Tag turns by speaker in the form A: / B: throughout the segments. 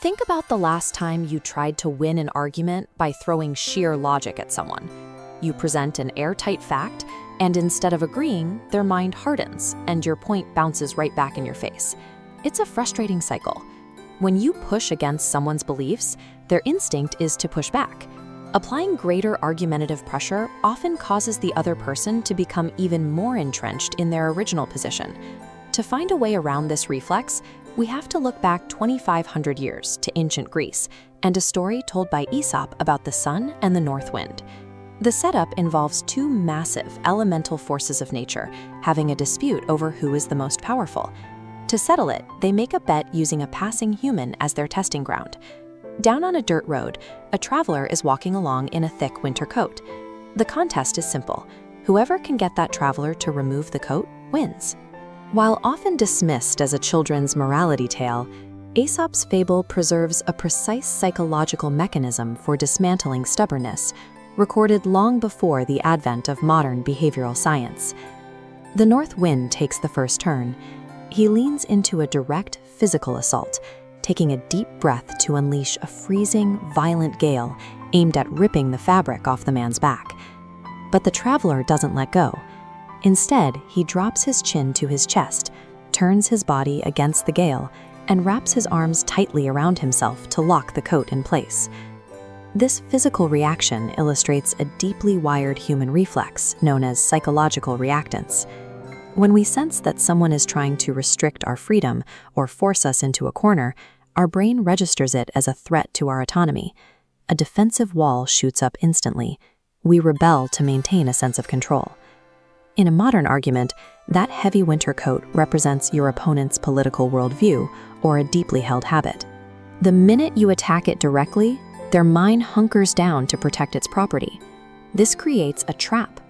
A: Think about the last time you tried to win an argument by throwing sheer logic at someone. You present an airtight fact, and instead of agreeing, their mind hardens, and your point bounces right back in your face. It's a frustrating cycle. When you push against someone's beliefs, their instinct is to push back. Applying greater argumentative pressure often causes the other person to become even more entrenched in their original position. To find a way around this reflex, we have to look back 2,500 years to ancient Greece and a story told by Aesop about the sun and the north wind. The setup involves two massive elemental forces of nature having a dispute over who is the most powerful. To settle it, they make a bet using a passing human as their testing ground. Down on a dirt road, a traveler is walking along in a thick winter coat. The contest is simple. Whoever can get that traveler to remove the coat wins. While often dismissed as a children's morality tale, Aesop's fable preserves a precise psychological mechanism for dismantling stubbornness, recorded long before the advent of modern behavioral science. The north wind takes the first turn. He leans into a direct physical assault, taking a deep breath to unleash a freezing, violent gale aimed at ripping the fabric off the man's back. But the traveler doesn't let go. Instead, he drops his chin to his chest, turns his body against the gale, and wraps his arms tightly around himself to lock the coat in place. This physical reaction illustrates a deeply wired human reflex known as psychological reactance. When we sense that someone is trying to restrict our freedom or force us into a corner, our brain registers it as a threat to our autonomy. A defensive wall shoots up instantly. We rebel to maintain a sense of control. In a modern argument, that heavy winter coat represents your opponent's political worldview or a deeply held habit. The minute you attack it directly, their mind hunkers down to protect its property. This creates a trap.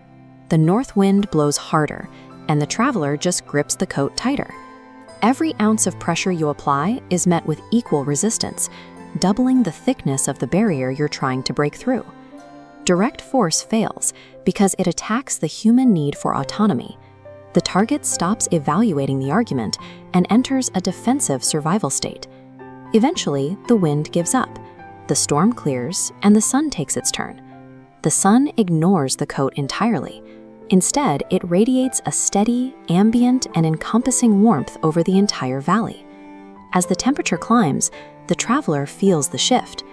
A: The north wind blows harder, and the traveler just grips the coat tighter. Every ounce of pressure you apply is met with equal resistance, doubling the thickness of the barrier you're trying to break through. Direct force fails because it attacks the human need for autonomy. The target stops evaluating the argument and enters a defensive survival state. Eventually, the wind gives up. The storm clears, and the sun takes its turn. The sun ignores the coat entirely. Instead, it radiates a steady, ambient, and encompassing warmth over the entire valley. As the temperature climbs, the traveler feels the shift.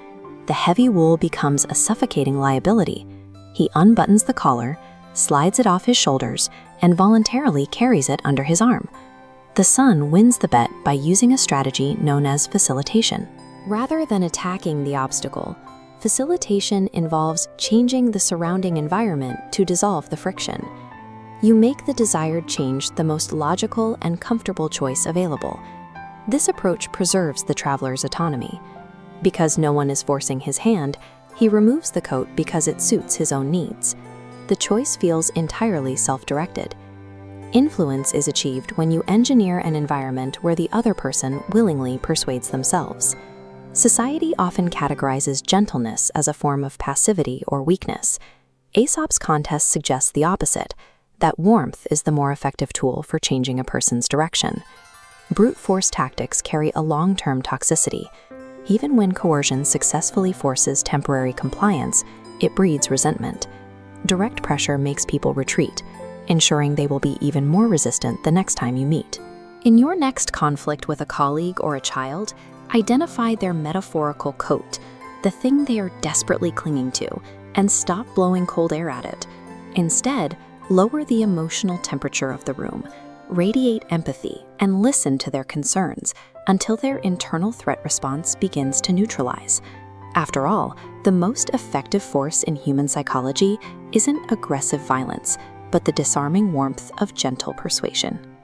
A: The heavy wool becomes a suffocating liability. He unbuttons the collar, slides it off his shoulders, and voluntarily carries it under his arm. The sun wins the bet by using a strategy known as facilitation. Rather than attacking the obstacle, facilitation involves changing the surrounding environment to dissolve the friction. You make the desired change the most logical and comfortable choice available. This approach preserves the traveler's autonomy. Because no one is forcing his hand, he removes the coat because it suits his own needs. The choice feels entirely self-directed. Influence is achieved when you engineer an environment where the other person willingly persuades themselves. Society often categorizes gentleness as a form of passivity or weakness. Aesop's contest suggests the opposite, that warmth is the more effective tool for changing a person's direction. Brute force tactics carry a long-term toxicity. Even when coercion successfully forces temporary compliance, it breeds resentment. Direct pressure makes people retreat, ensuring they will be even more resistant the next time you meet. In your next conflict with a colleague or a child, identify their metaphorical coat, the thing they are desperately clinging to, and stop blowing cold air at it. Instead, lower the emotional temperature of the room, radiate empathy, and listen to their concerns until their internal threat response begins to neutralize. After all, the most effective force in human psychology isn't aggressive violence, but the disarming warmth of gentle persuasion.